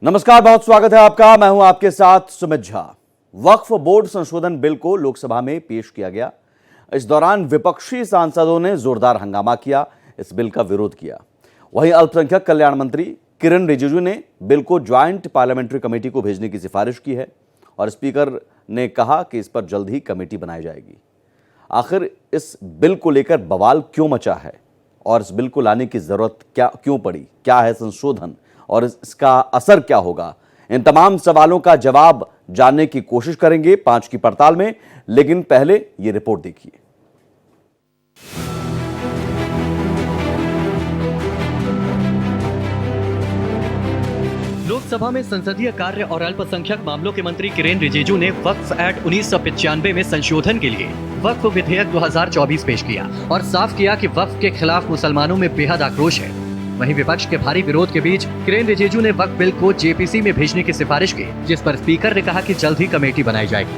नमस्कार, बहुत स्वागत है आपका। मैं हूं आपके साथ सुमित झा। वक्फ बोर्ड संशोधन बिल को लोकसभा में पेश किया गया। इस दौरान विपक्षी सांसदों ने जोरदार हंगामा किया, इस बिल का विरोध किया। वहीं अल्पसंख्यक कल्याण मंत्री किरेन रिजिजू ने बिल को ज्वाइंट पार्लियामेंट्री कमेटी को भेजने की सिफारिश की है और स्पीकर ने कहा कि इस पर जल्द ही कमेटी बनाई जाएगी। आखिर इस बिल को लेकर बवाल क्यों मचा है और इस बिल को लाने की जरूरत क्यों पड़ी, क्या है संशोधन और इसका असर क्या होगा, इन तमाम सवालों का जवाब जानने की कोशिश करेंगे 5 की पड़ताल में। लेकिन पहले ये रिपोर्ट देखिए। लोकसभा में संसदीय कार्य और अल्पसंख्यक मामलों के मंत्री किरेन रिजिजू ने वक्फ एक्ट 1995 में संशोधन के लिए वक्फ विधेयक 2024 पेश किया और साफ किया कि वक्फ के खिलाफ मुसलमानों में बेहद आक्रोश है। वहीं विपक्ष के भारी विरोध के बीच किरेन रिजिजू ने वक्फ बिल को जेपीसी में भेजने की सिफारिश की, जिस पर स्पीकर ने कहा कि जल्द ही कमेटी बनाई जाएगी।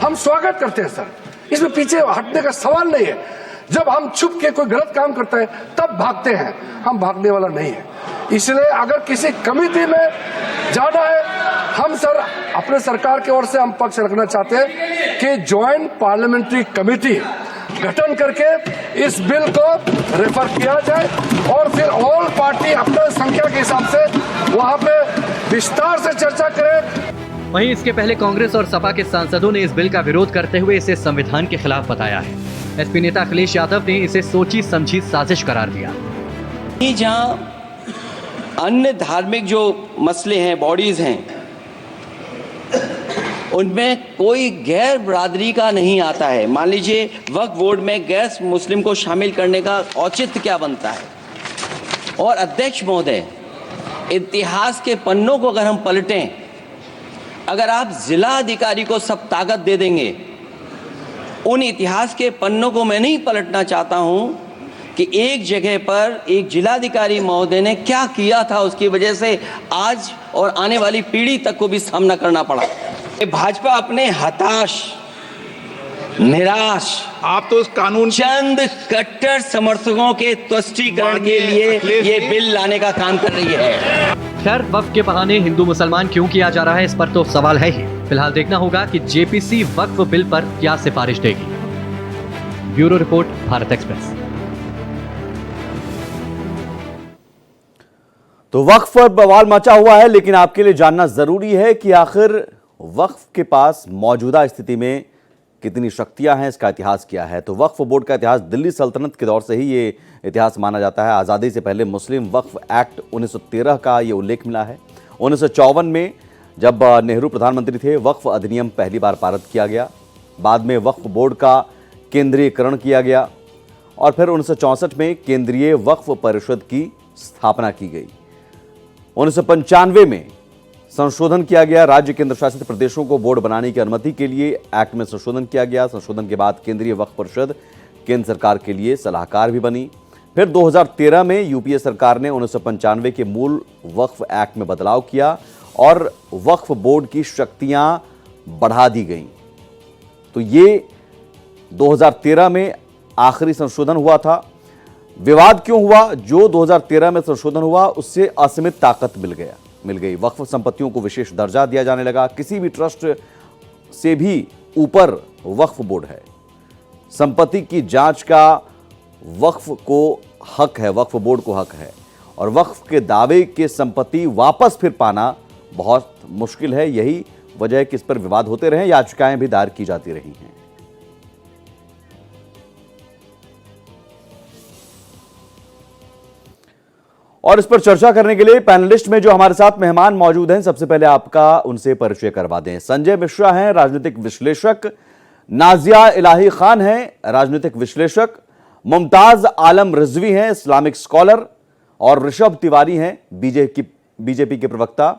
हम स्वागत करते हैं सर, इसमें पीछे हटने का सवाल नहीं है। जब हम छुप के कोई गलत काम करते हैं तब भागते हैं, हम भागने वाला नहीं है। इसलिए अगर किसी कमेटी में जाना है, हम सर अपने सरकार की ओर से हम पक्ष रखना चाहते हैं कि ज्वाइंट पार्लियामेंट्री कमेटी गठन करके इस बिल को रेफर किया जाए और फिर ऑल पार्टी अपने संख्या के हिसाब से वहां पे विस्तार से चर्चा करें। वहीं इसके पहले कांग्रेस और सपा के सांसदों ने इस बिल का विरोध करते हुए इसे संविधान के खिलाफ बताया है। एसपी नेता अखिलेश यादव ने इसे सोची समझी साजिश करार दिया। जहां अन्य धार्मिक जो मसले हैं, बॉडीज हैं, उनमें कोई गैर बरादरी का नहीं आता है। मान लीजिए वक्फ बोर्ड में गैर मुस्लिम को शामिल करने का औचित्य क्या बनता है। और अध्यक्ष महोदय, इतिहास के पन्नों को अगर हम पलटें, अगर आप जिला अधिकारी को सब ताकत दे देंगे, उन इतिहास के पन्नों को मैं नहीं पलटना चाहता हूं कि एक जगह पर एक जिलाधिकारी महोदय ने क्या किया था, उसकी वजह से आज और आने वाली पीढ़ी तक को भी सामना करना पड़ा। भाजपा अपने हताश, निराश, आप तो उस कानून चंद कट्टर समर्थकों के तुष्टीकरण के लिए ये बिल लाने का काम कर रही है। खैर, वक्फ के बहाने हिंदू मुसलमान क्यों किया जा रहा है, इस पर तो सवाल है ही। फिलहाल देखना होगा कि जेपीसी वक्फ बिल पर क्या सिफारिश देगी। Bureau report, Bharat express. तो वक्फ पर बवाल मचा हुआ है, लेकिन आपके लिए जानना जरूरी है कि आखिर वक्फ के पास मौजूदा स्थिति में कितनी शक्तियां हैं, इसका इतिहास क्या है। तो वक्फ बोर्ड का इतिहास दिल्ली सल्तनत के दौर से ही ये इतिहास माना जाता है। आज़ादी से पहले मुस्लिम वक्फ एक्ट 1913 का ये उल्लेख मिला है। 1954 में जब नेहरू प्रधानमंत्री थे, वक्फ अधिनियम पहली बार पारित किया गया। बाद में वक्फ बोर्ड का केंद्रीयकरण किया गया और फिर 1964 में केंद्रीय वक्फ परिषद की स्थापना की गई। 1995 में संशोधन किया गया। राज्य केंद्र शासित प्रदेशों को बोर्ड बनाने की अनुमति के लिए एक्ट में संशोधन किया गया। संशोधन के बाद केंद्रीय वक्फ परिषद केंद्र सरकार के लिए सलाहकार भी बनी। फिर 2013 में यूपीए सरकार ने 1995 के मूल वक्फ एक्ट में बदलाव किया और वक्फ बोर्ड की शक्तियां बढ़ा दी गईं। तो ये 2013 में आखिरी संशोधन हुआ था। विवाद क्यों हुआ? जो 2013 में संशोधन हुआ उससे असीमित ताकत मिल गई। वक्फ संपत्तियों को विशेष दर्जा दिया जाने लगा। किसी भी ट्रस्ट से भी ऊपर वक्फ बोर्ड है। संपत्ति की जांच का वक्फ को हक है, वक्फ बोर्ड को हक है और वक्फ के दावे के संपत्ति वापस फिर पाना बहुत मुश्किल है। यही वजह है कि इस पर विवाद होते रहे, याचिकाएं भी दायर की जाती रही हैं। और इस पर चर्चा करने के लिए पैनलिस्ट में जो हमारे साथ मेहमान मौजूद हैं, सबसे पहले आपका उनसे परिचय करवा दें। संजय मिश्रा हैं, राजनीतिक विश्लेषक। नाजिया इलाही खान हैं, राजनीतिक विश्लेषक। मुमताज आलम रिजवी हैं, इस्लामिक स्कॉलर। और ऋषभ तिवारी हैं, बीजेपी के प्रवक्ता।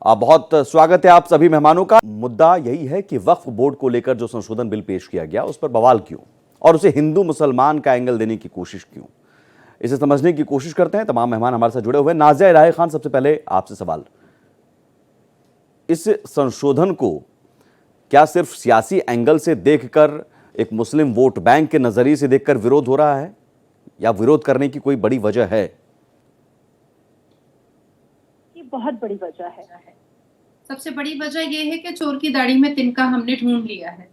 बहुत स्वागत है आप सभी मेहमानों का। मुद्दा यही है कि वक्फ बोर्ड को लेकर जो संशोधन बिल पेश किया गया उस पर बवाल क्यों और उसे हिंदू मुसलमान का एंगल देने की कोशिश क्यों, इसे समझने की कोशिश करते हैं। तमाम मेहमान हमारे साथ जुड़े हुए हैं। नाजिया इलाही खान, सबसे पहले आपसे सवाल, इस संशोधन को क्या सिर्फ सियासी एंगल से देखकर एक मुस्लिम वोट बैंक के नजरिए से देखकर विरोध हो रहा है, या विरोध करने की कोई बड़ी वजह है? ये बहुत बड़ी वजह है। सबसे बड़ी वजह यह है कि चोर की दाढ़ी में तिनका हमने ढूंढ लिया है।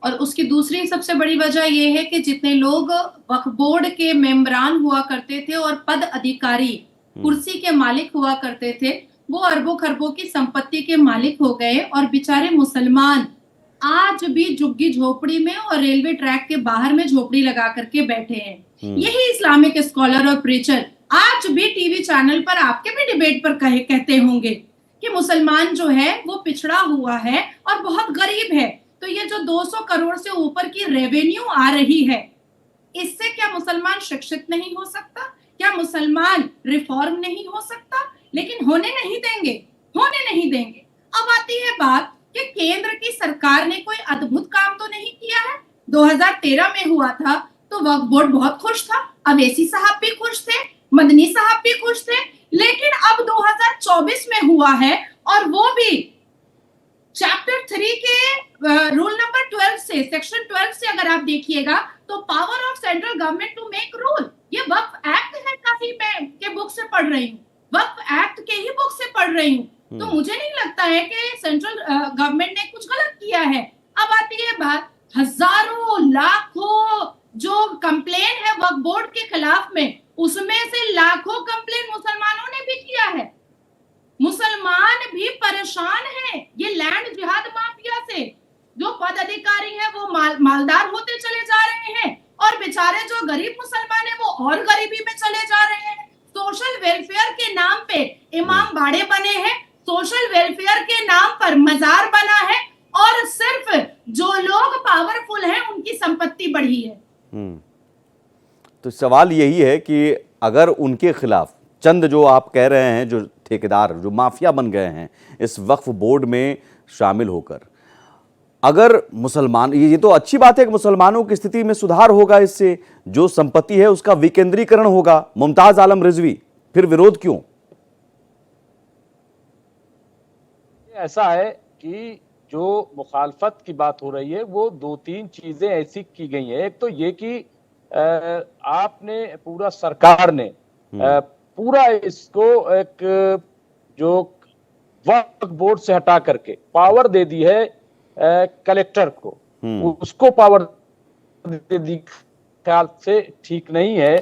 और उसकी दूसरी सबसे बड़ी वजह यह है कि जितने लोग वक्फ बोर्ड के मेंबरान हुआ करते थे और पद अधिकारी कुर्सी के मालिक हुआ करते थे, वो अरबों खरबों की संपत्ति के मालिक हो गए और बेचारे मुसलमान आज भी झुग्गी झोपड़ी में और रेलवे ट्रैक के बाहर में झोपड़ी लगा करके बैठे हैं। यही इस्लामिक स्कॉलर और प्रीचर आज भी टीवी चैनल पर आपके भी डिबेट पर कहते होंगे कि मुसलमान जो है वो पिछड़ा हुआ है और बहुत गरीब है। तो ये जो 200 करोड़ से ऊपर की रेवेन्यू आ रही है, इससे क्या मुसलमान शिक्षित नहीं हो सकता? क्या मुसलमान रिफॉर्म नहीं हो सकता? लेकिन होने नहीं देंगे। अब आती है बात कि केंद्र की सरकार ने कोई अद्भुत काम तो नहीं किया है। 2013 में हुआ था तो वक्फ बोर्ड बहुत खुश था, अवैसी साहब भी खुश थे, मदनी साहब भी खुश थे। लेकिन अब 2024 में हुआ है और वो भी चैप्टर 3 के रूल नंबर 12 से, सेक्शन 12 से अगर आप देखिएगा तो power of central government to make rule, ये वक्फ एक्ट है। काफी मैं के बुक से पढ़ रही हूँ, वक्फ एक्ट के ही बुक से पढ़ रही हूँ। तो मुझे नहीं लगता है कि सेंट्रल गवर्नमेंट ने कुछ गलत किया है। अब आती है बात, हजारों लाखों जो कंप्लेन है वक्फ बोर्ड के खिलाफ में, उसमें से लाखों कंप्लेन मुसलमानों ने भी किया है। मुसलमान भी परेशान हैं ये लैंड जिहाद माफिया से। जो पद अधिकारी हैं वो मालदार होते चले जा रहे हैं और बेचारे जो गरीब मुसलमान हैं वो और गरीबी में चले जा रहे हैं। सोशल वेलफेयर के नाम पे इमाम बाड़े बने हैं, सोशल वेलफेयर के नाम पर मजार बना है और सिर्फ जो लोग पावरफुल हैं उनकी संपत्ति बढ़ी है। तो सवाल यही है कि अगर उनके खिलाफ चंद जो आप कह रहे हैं, जो ठेकेदार जो माफिया बन गए हैं इस वक्फ बोर्ड में शामिल होकर, अगर मुसलमान, ये तो अच्छी बात है कि मुसलमानों की स्थिति में सुधार होगा, इससे जो संपत्ति है उसका विकेंद्रीकरण होगा, मुमताज आलम रिजवी, फिर विरोध क्यों? ऐसा है कि जो मुखालफत की बात हो रही है वो 2-3 चीजें ऐसी की गई हैं। एक तो ये कि आपने पूरा सरकार ने पूरा इसको एक जो वक्फ बोर्ड से हटा करके पावर दे दी है कलेक्टर को, उसको पावर दे दी, ख्याल से ठीक नहीं है।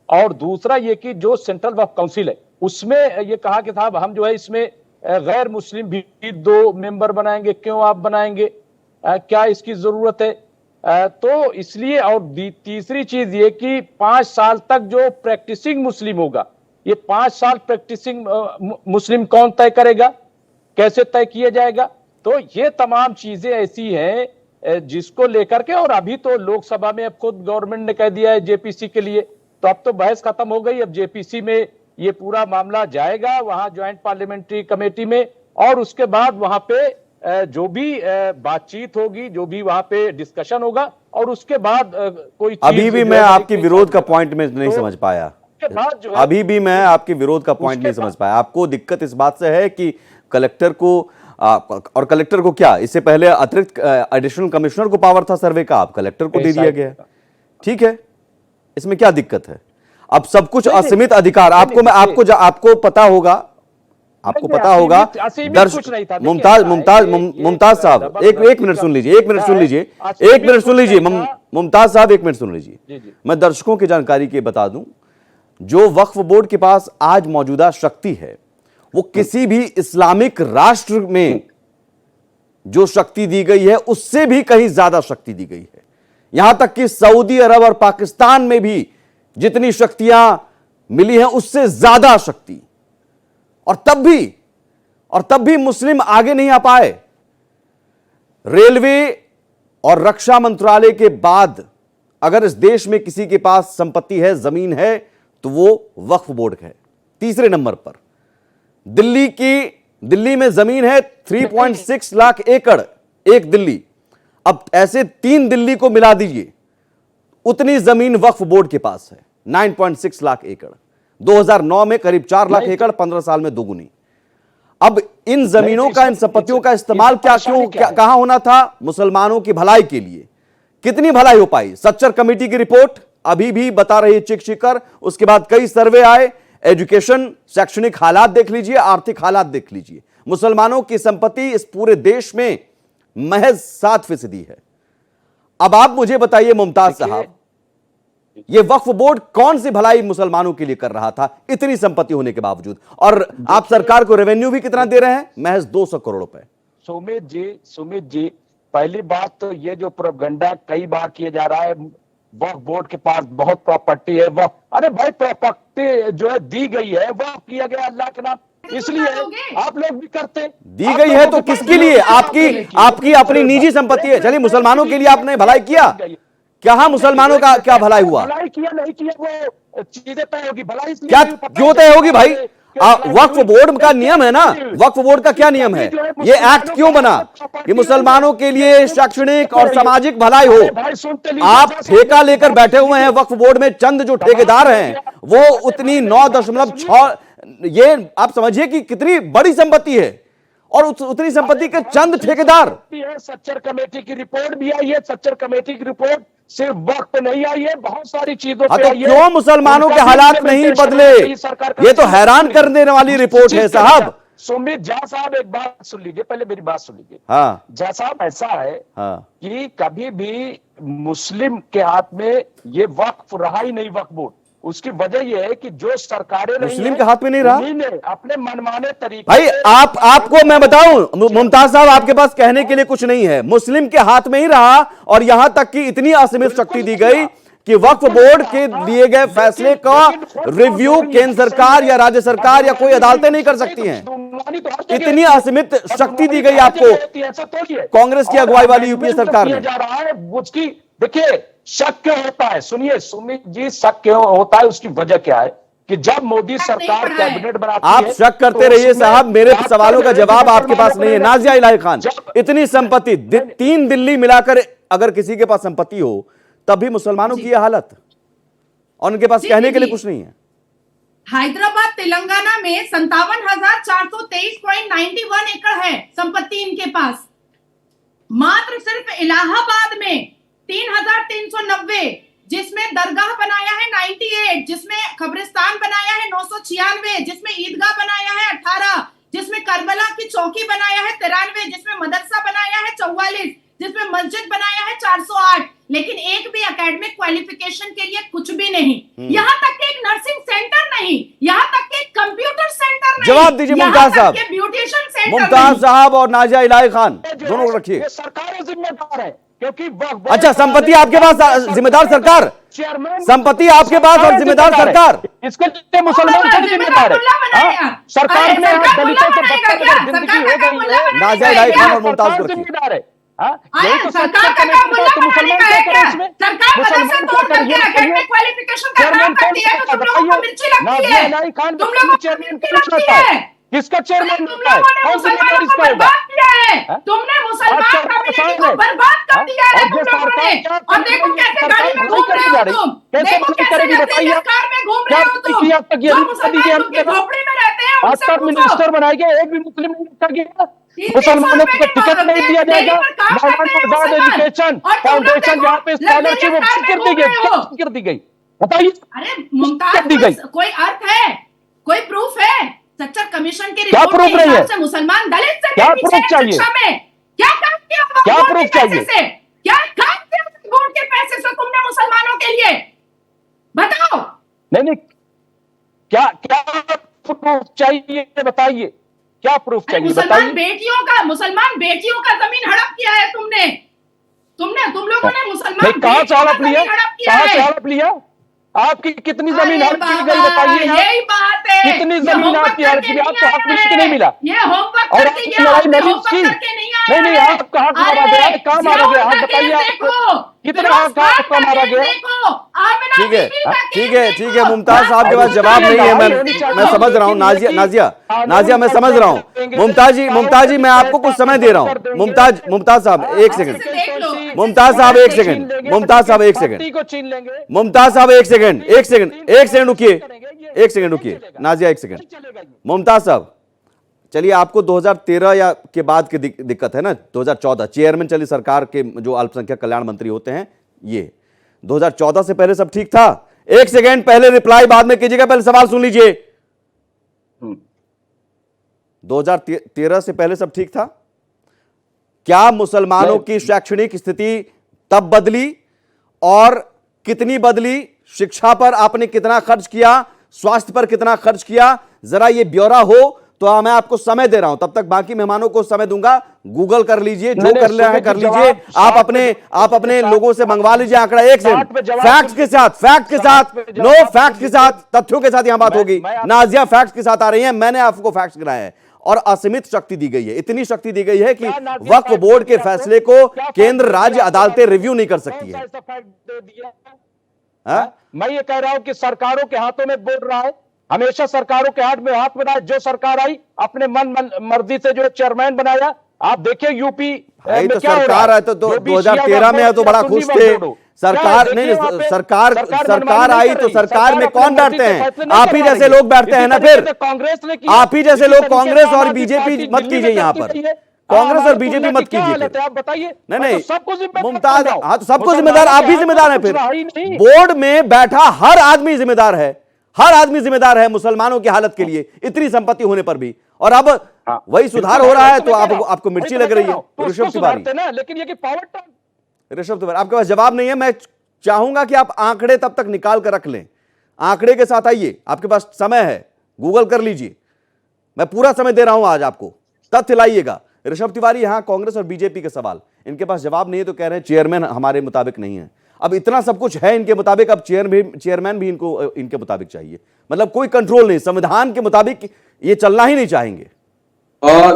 और दूसरा ये कि जो सेंट्रल वक्फ काउंसिल है उसमें ये कहा कि साहब हम जो है इसमें गैर मुस्लिम भी 2 मेंबर बनाएंगे, क्यों आप बनाएंगे, क्या इसकी जरूरत है? तो इसलिए, और तीसरी चीज ये कि 5 साल तक जो प्रैक्टिसिंग मुस्लिम होगा, ये 5 साल प्रैक्टिसिंग मुस्लिम कौन तय करेगा, कैसे तय किया जाएगा? तो ये तमाम चीजें ऐसी हैं जिसको लेकर के, और अभी तो लोकसभा में अब खुद गवर्नमेंट ने कह दिया है जेपीसी के लिए, तो अब तो बहस खत्म हो गई। अब जेपीसी में ये पूरा मामला जाएगा, वहां ज्वाइंट पार्लियामेंट्री कमेटी में, और उसके बाद वहां पे जो भी बातचीत होगी, जो भी वहां पे डिस्कशन होगा, और उसके बाद कोई अभी भी मैं आपकी विरोध का पॉइंट में नहीं समझ पाया। अभी भी मैं आपके विरोध का पॉइंट नहीं समझ पाया। आपको दिक्कत इस बात से है कि कलेक्टर को और कलेक्टर को क्या, इससे पहले अतिरिक्त एडिशनल कमिश्नर को पावर था सर्वे का, आप कलेक्टर को दे दिया गया। ठीक है, इसमें क्या दिक्कत है? अब सब कुछ असीमित अधिकार आपको पता होगा, आपको पता होगा। मुमताज साहब एक मिनट सुन लीजिए, मुमताज साहब एक मिनट सुन लीजिए। मैं दर्शकों की जानकारी के बता दूं, जो वक्फ बोर्ड के पास आज मौजूदा शक्ति है वो किसी भी इस्लामिक राष्ट्र में जो शक्ति दी गई है उससे भी कहीं ज्यादा शक्ति दी गई है। यहां तक कि सऊदी अरब और पाकिस्तान में भी जितनी शक्तियां मिली हैं उससे ज्यादा शक्ति, और तब भी मुस्लिम आगे नहीं आ पाए। रेलवे और रक्षा मंत्रालय के बाद अगर इस देश में किसी के पास संपत्ति है, जमीन है, तो वो वक्फ बोर्ड है। तीसरे नंबर पर दिल्ली में जमीन है 3.6 लाख एकड़, एक दिल्ली। अब ऐसे 3 दिल्ली को मिला दीजिए, उतनी जमीन वक्फ बोर्ड के पास है, 9.6 लाख एकड़। 2009 में करीब 4 लाख एकड़, 15 साल में दोगुनी। अब इन जमीनों का, इन संपत्तियों का इस्तेमाल कहां होना था? मुसलमानों की भलाई के लिए। कितनी भलाई हो पाई? सच्चर कमेटी की रिपोर्ट अभी भी बता रही है चिक शिकर, उसके बाद कई सर्वे आए, एजुकेशन, शैक्षणिक हालात देख लीजिए, आर्थिक हालात देख लीजिए। मुसलमानों की संपत्ति इस पूरे देश में महज 7% है। अब आप मुझे बताइए मुमताज साहब, ये वक्फ बोर्ड कौन सी भलाई मुसलमानों के लिए कर रहा था इतनी संपत्ति होने के बावजूद? और आप सरकार को रेवेन्यू भी कितना दे रहे हैं? महज 200 करोड़ रुपए। सुमित जी, पहली बात तो ये जो प्रोपगंडा कई बार किया जा रहा है, वक्फ बोर्ड के पास बहुत प्रॉपर्टी है, वह अरे भाई प्रॉपर्टी जो है दी गई है, वह किया गया अल्लाह के नाम, इसलिए आप लोग भी करते हैं। दी गई है तो किसके लिए? आपकी अपनी निजी संपत्ति है। चलिए, मुसलमानों के लिए आपने भलाई किया, क्या मुसलमानों का क्या भलाई हुआ? भलाई किया नहीं किया वो चीजें तय होगी। भलाई क्या क्यों तय होगी भाई? वक्फ बोर्ड का नियम है ना, वक्फ बोर्ड का क्या नियम है? ये एक्ट क्यों बना? ये मुसलमानों के लिए शैक्षणिक और सामाजिक भलाई हो। आप ठेका लेकर बैठे हुए हैं वक्फ बोर्ड में, चंद जो ठेकेदार हैं वो उतनी 9.6, ये आप समझिए कि कितनी बड़ी संपत्ति है, और उतनी संपत्ति के चंद ठेकेदार। सच्चर कमेटी की रिपोर्ट भी आई है। सच्चर कमेटी की रिपोर्ट सिर्फ वक्त पे नहीं आई है, बहुत सारी चीजों पे आई है। क्यों मुसलमानों के हालात नहीं बदले? ये तो हैरान कर देने वाली रिपोर्ट है साहब। सुमित झा साहब, एक बात सुन लीजिए, पहले मेरी बात सुन लीजिए। हाँ झा साहब, ऐसा है कि कभी भी मुस्लिम के हाथ में ये वक्फ रहा ही नहीं, वक्फ बोर्ड। उसकी वजह यह है कि जो सरकारें मुस्लिम के हाथ में नहीं रहा, अपने मनमाने तरीके। भाई आपको मैं बताऊं मुमताज साहब, आपके पास कहने के लिए कुछ नहीं है। मुस्लिम के हाथ में ही रहा, और यहां तक कि इतनी असीमित शक्ति दी गई कि वक्फ बोर्ड के दिए गए फैसले का रिव्यू केंद्र सरकार या राज्य सरकार या कोई अदालतें नहीं कर सकती हैं। इतनी असीमित शक्ति दी गई आपको कांग्रेस की अगुवाई वाली यूपीए सरकार ने। जा रहा है उसकी, देखिए शक क्यों होता है? सुनिए सुमित जी, शक क्यों होता है? उसकी वजह क्या है कि जब मोदी सरकार कैबिनेट बनाती है, आप शक करते रहिए साहब, मेरे सवालों का जवाब आपके पास नहीं है। नाजिया इलाही खान, इतनी संपत्ति 3 दिल्ली मिलाकर अगर किसी के पास संपत्ति हो तब भी मुसलमानों की यह हालत, और उनके पास कहने के लिए कुछ नहीं है। हैदराबाद तेलंगाना में 57,423.91 एकड़ है संपत्ति इनके पास। मात्र सिर्फ इलाहाबाद में 3,390, जिसमें दरगाह बनाया है 98, जिसमें कब्रिस्तान बनाया है 996, जिसमें ईदगाह बनाया है 18, जिसमें करबला की चौकी बनाया है 93, जिसमें मदरसा बनाया है 44, जिसमें मस्जिद बनाया है 408, लेकिन एक भी एकेडमिक क्वालिफिकेशन के लिए कुछ भी नहीं। यहाँ तक कि एक नर्सिंग सेंटर नहीं, यहाँ तक कि एक कंप्यूटर सेंटर नहीं। जवाब दीजिए मुमताज साहब। ब्यूटिशियन सेंटर, मुमताज साहब और नाजिया इलाही खान दोनों रखिए। सरकार जिम्मेदार है, क्योंकि अच्छा, संपत्ति आपके पास, जिम्मेदार सरकार। संपत्ति आपके पास और जिम्मेदार सरकार। इसके लिए मुसलमान थोड़ी जिम्मेदार है। सरकार ने दलितों को जिंदगी हो गई है। नाजिया इलाही खान और मुमताज को जिम्मेदार है। यही तो सरकार का काम मुल्ला बनाने का है क्या? सरकार मदरसा तोड़ करके एकेडमिक क्वालिफिकेशन का काम करती है तो तुम लोगों को मिर्ची लगती है, तुम लोगों को मिर्ची लगती है। किसका चेयरमैन? तुम लोगों ने मुसलमानों को बर्बाद किया है, तुमने मुसलमान कम्युनिटी को बर्बाद कर दिया है तुम लोगों ने। और देखो कैसे गाड़ी में घूम रहे हो तुम, देखो कैसे कार में घूम रहे हो तुम, जो मुसलमान के झोपड़ी में रहते हैं उनसे मिनिस्टर बनाएंगे, एक भी मुस्लिम नहीं रखा गया। मुसलमानों को टिकट नहीं दिया जाएगा। आजाद एजुकेशन फाउंडेशन जहाँ पे स्कॉलरशिप कर दी गई, बताइए। अरे मुमताज, कोई अर्थ है, कोई प्रूफ है? सच्चर कमीशन की क्या रिपोर्ट प्रूफ के नहीं है? हिसाब से मुसलमान दलित से क्या पीछे प्रूफ चाहिए? शिक्षा में क्या काम किया? क्या बोर्ड प्रूफ के पैसे चाहिए? से क्या काम किया बोर्ड के पैसे से तुमने मुसलमानों के लिए? बताओ। नहीं, क्या क्या प्रूफ चाहिए बताइए, क्या प्रूफ चाहिए बताइए। मुसलमान बेटियों का जमीन हड़प किया है तुमने, तुम लोगों ने मुसलमान कहाँ से हड़प लिया? कहाँ से है? हड़प लिया? आपकी कितनी जमीन हड़प की गई बताइए। यही बात है, कितनी जमीन आपकी हड़प की? आपको हक मिलकर नहीं मिला, ये होमवर्क और करके गया, लड़ाई आपने नहीं होमवर्क की। करके नहीं आया नहीं, है। आपका हक मारा गया है, कहाँ मारा गया? आप बताइए, कितना हक आपका मारा गया? ठीक है मुमताज साहब के पास जवाब नहीं है। मैं समझ रहा हूँ। नाजिया मैं समझ रहा हूँ। मुमताज जी मैं आपको कुछ समय दे रहा हूँ। मुमताज साहब एक सेकंड, मुमताज साहब एक सेकंड, मुमताज साहब एक सेकंड, मुमताज साहब एक सेकंड रुकिए, एक सेकंड रुकिए। नाजिया एक सेकंड। मुमताज साहब चलिए, आपको 2013 या के बाद की दिक्कत है ना, 2014 चेयरमैन चली सरकार के जो अल्पसंख्यक कल्याण मंत्री होते हैं, ये 2014 से पहले सब ठीक था? एक सेकेंड, पहले रिप्लाई बाद में कीजिएगा, पहले सवाल सुन लीजिए। 2013 से पहले सब ठीक था? क्या मुसलमानों की शैक्षणिक स्थिति तब बदली और कितनी बदली? शिक्षा पर आपने कितना खर्च किया? स्वास्थ्य पर कितना खर्च किया? जरा ये ब्यौरा हो तो मैं आपको समय दे रहा हूं, तब तक बाकी मेहमानों को समय दूंगा। गूगल कर लीजिए, जो कर ले है कर लीजिए। आप अपने लोगों से मंगवा लीजिए आंकड़ा। एक सेकंड, फैक्ट्स के साथ नो फैक्ट्स के साथ, तथ्यों के साथ यहां बात होगी। नाजिया फैक्ट्स के साथ आ रही हैं, मैंने आपको फैक्ट्स गिनाए हैं। और असीमित शक्ति दी गई है, इतनी शक्ति दी गई है कि वक्फ बोर्ड के फैसले को केंद्र राज्य अदालतें रिव्यू नहीं कर सकती है। मैं ये कह रहा हूं कि सरकारों के हाथों में बोर्ड रहा है, हमेशा सरकारों के हाथ में रहा है। जो सरकार आई अपने मन मर्जी से जो चेयरमैन बनाया, आप देखिए यूपी में तो क्या सरकार है तो 2013 में तो बड़ा खुश थे। सरकार नहीं, सरकार आई तो सरकार में कौन बैठते हैं? आप ही जैसे लोग बैठते हैं ना। फिर कांग्रेस ने, आप ही जैसे लोग, कांग्रेस और बीजेपी मत कीजिए यहां पर, कांग्रेस और बीजेपी मत कीजिए। आप बताइए। नहीं, मुमताज, हाँ तो सबको जिम्मेदार, आप भी जिम्मेदार हैं। फिर बोर्ड में बैठा हर आदमी जिम्मेदार है, हर आदमी जिम्मेदार है मुसलमानों की हालत के लिए, इतनी संपत्ति होने पर भी। और अब वही सुधार हो रहा है तो आपको मिर्ची लग रही है। ऋषभ तिवारी, लेकिन ये कि पावर, ऋषभ तिवारी, आपके पास जवाब नहीं है। मैं चाहूंगा कि आप आंकड़े तब तक निकाल कर रख लें, आंकड़े के साथ आइए, आपके पास समय है, गूगल कर लीजिए। मैं पूरा समय दे रहा हूं आज आपको, तथ्य लाइएगा। ऋषभ तिवारी, यहां कांग्रेस और बीजेपी के सवाल, इनके पास जवाब नहीं है तो कह रहे हैं चेयरमैन हमारे मुताबिक नहीं है। अब इतना सब कुछ है इनके मुताबिक, अब चेयरमैन भी इनको इनके मुताबिक चाहिए। मतलब कोई कंट्रोल नहीं, संविधान के मुताबिक ये चलना ही नहीं चाहेंगे।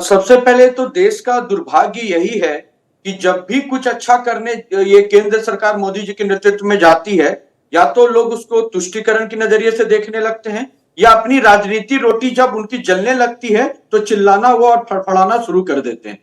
सबसे पहले तो देश का दुर्भाग्य यही है कि जब भी कुछ अच्छा करने ये केंद्र सरकार मोदी जी के नेतृत्व में जाती है, या तो लोग उसको तुष्टीकरण के नजरिए से देखने लगते हैं, या अपनी राजनीति रोटी जब उनकी जलने लगती है तो चिल्लाना हुआ और फड़फड़ाना शुरू कर देते हैं।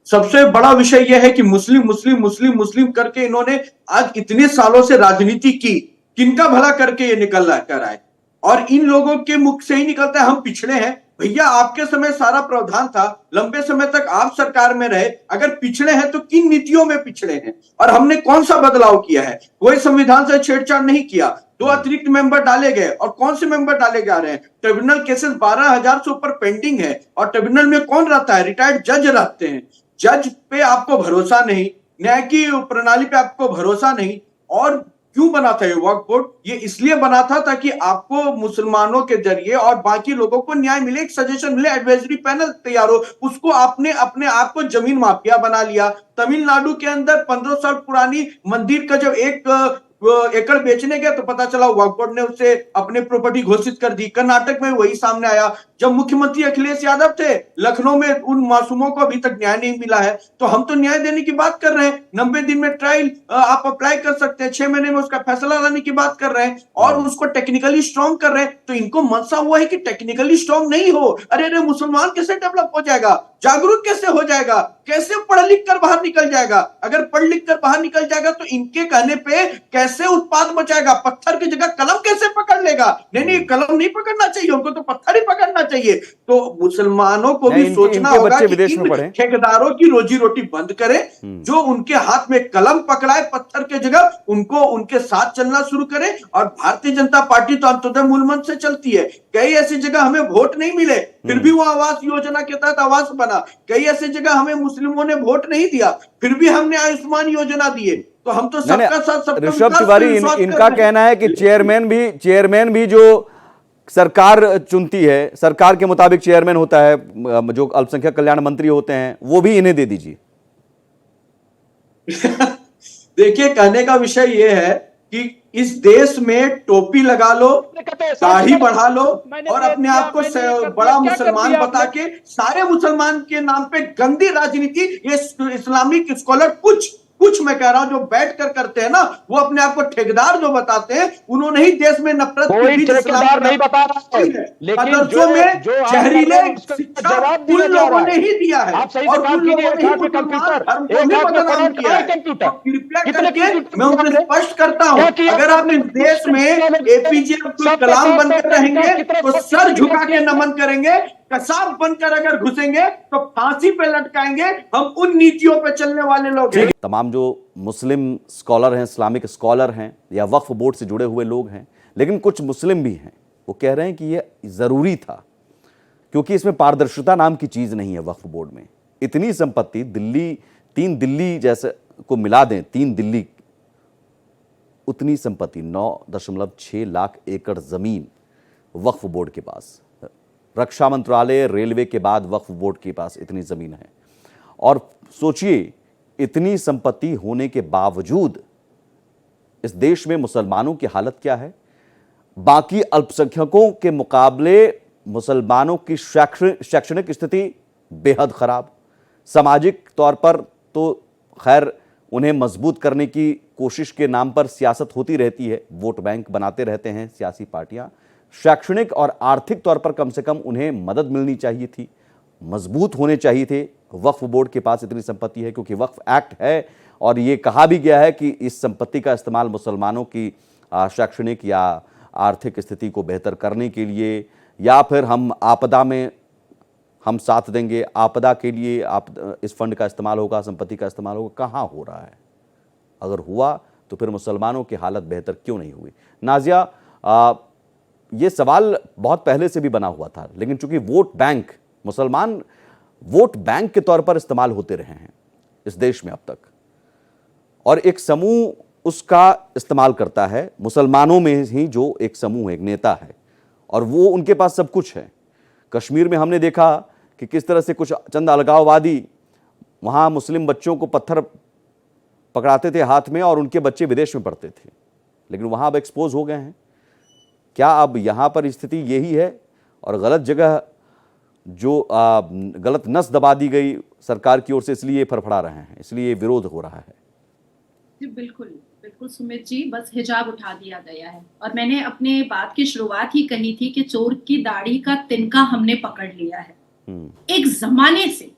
सबसे बड़ा विषय यह है कि मुस्लिम मुस्लिम मुस्लिम मुस्लिम करके इन्होंने आज इतने सालों से राजनीति की, किनका भला करके ये निकल कर आए। और इन लोगों के मुख से ही निकलता है हम पिछड़े हैं। भैया, आपके समय सारा प्रावधान था, लंबे समय तक आप सरकार में रहे, अगर पिछड़े हैं तो किन नीतियों में पिछड़े हैं और हमने कौन सा बदलाव किया है? कोई संविधान से छेड़छाड़ नहीं किया, 2 अतिरिक्त मेंबर डाले गए, और कौन से मेंबर डाले जा रहे हैं? ट्रिब्यूनल केसेस 12,000 से ऊपर पेंडिंग है, और ट्रिब्यूनल में कौन रहता है? रिटायर्ड जज रहते हैं। जज पे आपको भरोसा नहीं, न्याय की प्रणाली पे आपको भरोसा नहीं। और क्यों बना था ये वक्फ बोर्ड? ये इसलिए बना था ताकि आपको मुसलमानों के जरिए और बाकी लोगों को न्याय मिले, एक सजेशन मिले, एडवाइजरी पैनल तैयार हो। उसको आपने अपने आप को जमीन माफिया बना लिया। तमिलनाडु के अंदर 15 साल पुरानी मंदिर का जब 1 एकड़ बेचने गया तो पता चला वक्फ बोर्ड ने उससे अपने प्रॉपर्टी घोषित कर दी। कर्नाटक में वही सामने आया। जब मुख्यमंत्री अखिलेश यादव थे, लखनऊ में उन मासूमों को अभी तक न्याय नहीं मिला है। तो हम तो न्याय देने की बात कर रहे हैं, 90 दिन में ट्रायल आप अप्लाई कर सकते हैं, 6 महीने में उसका फैसला लाने की बात कर रहे हैं, और उसको टेक्निकली स्ट्रॉन्ग कर रहे हैं। तो इनको मनसा हुआ है कि टेक्निकली स्ट्रॉन्ग नहीं हो। अरे मुसलमान कैसे डेवलप हो जाएगा? जागरूक कैसे हो जाएगा? कैसे पढ़ लिख कर बाहर निकल जाएगा? अगर पढ़ लिख कर बाहर निकल जाएगा तो इनके कहने पे कैसे उत्पाद बचाएगा? पत्थर की जगह कलम कैसे पकड़ लेगा? नहीं, कलम नहीं पकड़ना चाहिए, उनको तो पत्थर ही पकड़ना चाहिए। तो मुसलमानों को भी सोचना होगा कि इन ठेकेदारों की रोजी रोटी बंद करें, जो उनके हाथ में कलम पकड़ाए पत्थर के जगह, उनको उनके साथ चलना शुरू करें। और भारतीय जनता पार्टी तो अंत्योदय मूल मंत्र से चलती है। कई ऐसी जगह हमें वोट नहीं मिले, फिर भी वो आवास योजना के तहत आवास बना। कई ऐसी जगह हमें मुस्लिमों ने वोट नहीं दिया, फिर भी हमने आयुष्मान योजना दिए। तो हम तो सबका साथ सबका। ऋषभ तिवारी, इनका कहना है कि चेयरमैन भी जो सरकार चुनती है, सरकार के मुताबिक चेयरमैन होता है, जो अल्पसंख्यक कल्याण मंत्री होते हैं, वो भी इन्हें दे दीजिए। देखिए, कहने का विषय यह है कि इस देश में टोपी लगा लो, दाढ़ी बढ़ा लो, और अपने आप को बड़ा मुसलमान बता के सारे मुसलमान के नाम पे गंदी राजनीति, ये इस्लामिक स्कॉलर कुछ मैं कह रहा हूं जो बैठ कर करते हैं ना, वो अपने आप को ठेकेदार जो बताते हैं, उन्होंने ही देश में नफरत कोई ठेकेदार नहीं बता रहा है, लेकिन जो जहरीले शिक्षा उन लोगों ने ही दिया है। आप सही से काम कीजिए। कृपया करके मैं उनको स्पष्ट करता हूं, अगर आप इस देश में APJ अब्दुल कलाम बनकर रहेंगे तो सर झुका के नमन करेंगे कसाब बनकर अगर घुसेंगे तो फांसी पे लटकाएंगे। हम उन नीतियों पे चलने वाले लोग हैं। तमाम जो मुस्लिम स्कॉलर हैं, इस्लामिक स्कॉलर हैं या वक्फ बोर्ड से जुड़े हुए लोग हैं, लेकिन कुछ मुस्लिम भी हैं, वो कह रहे हैं कि ये ज़रूरी था क्योंकि इसमें पारदर्शिता नाम की चीज़ नहीं है। वक्फ बोर्ड में इतनी संपत्ति, तीन दिल्ली जैसे को मिला दें, 3 दिल्ली उतनी संपत्ति, 9.6 लाख एकड़ ज़मीन वक्फ बोर्ड के पास। रक्षा मंत्रालय, रेलवे के बाद वक्फ बोर्ड के पास इतनी ज़मीन है। और सोचिए, इतनी संपत्ति होने के बावजूद इस देश में मुसलमानों की हालत क्या है। बाकी अल्पसंख्यकों के मुकाबले मुसलमानों की शैक्षणिक स्थिति बेहद खराब। सामाजिक तौर पर तो खैर उन्हें मजबूत करने की कोशिश के नाम पर सियासत होती रहती है, वोट बैंक बनाते रहते हैं सियासी पार्टियां। शैक्षणिक और आर्थिक तौर पर कम से कम उन्हें मदद मिलनी चाहिए थी, मजबूत होने चाहिए थे। वक्फ बोर्ड के पास इतनी संपत्ति है क्योंकि वक्फ एक्ट है और ये कहा भी गया है कि इस संपत्ति का इस्तेमाल मुसलमानों की शैक्षणिक या आर्थिक स्थिति को बेहतर करने के लिए, या फिर हम आपदा में हम साथ देंगे, आपदा के लिए इस फंड का इस्तेमाल होगा, संपत्ति का इस्तेमाल होगा। कहाँ हो रहा है? अगर हुआ तो फिर मुसलमानों की हालत बेहतर क्यों नहीं हुई? नाजिया, ये सवाल बहुत पहले से भी बना हुआ था, लेकिन चूंकि वोट बैंक, मुसलमान वोट बैंक के तौर पर इस्तेमाल होते रहे हैं इस देश में अब तक, और एक समूह उसका इस्तेमाल करता है, मुसलमानों में ही जो एक समूह है, एक नेता है, और वो उनके पास सब कुछ है। कश्मीर में हमने देखा कि किस तरह से कुछ चंद अलगाववादी वहाँ मुस्लिम बच्चों को पत्थर पकड़ाते थे हाथ में और उनके बच्चे विदेश में पढ़ते थे, लेकिन वहाँ अब एक्सपोज हो गए हैं। क्या अब यहाँ पर स्थिति यही है और गलत जगह जो गलत नस दबा दी गई सरकार की ओर से, इसलिए फड़फड़ा रहे हैं, इसलिए विरोध हो रहा है? जी बिल्कुल बिल्कुल सुमित जी, बस हिजाब उठा दिया गया है। और मैंने अपने बात की शुरुआत ही कही थी कि चोर की दाढ़ी का तिनका हमने पकड़ लिया है। एक जमाने से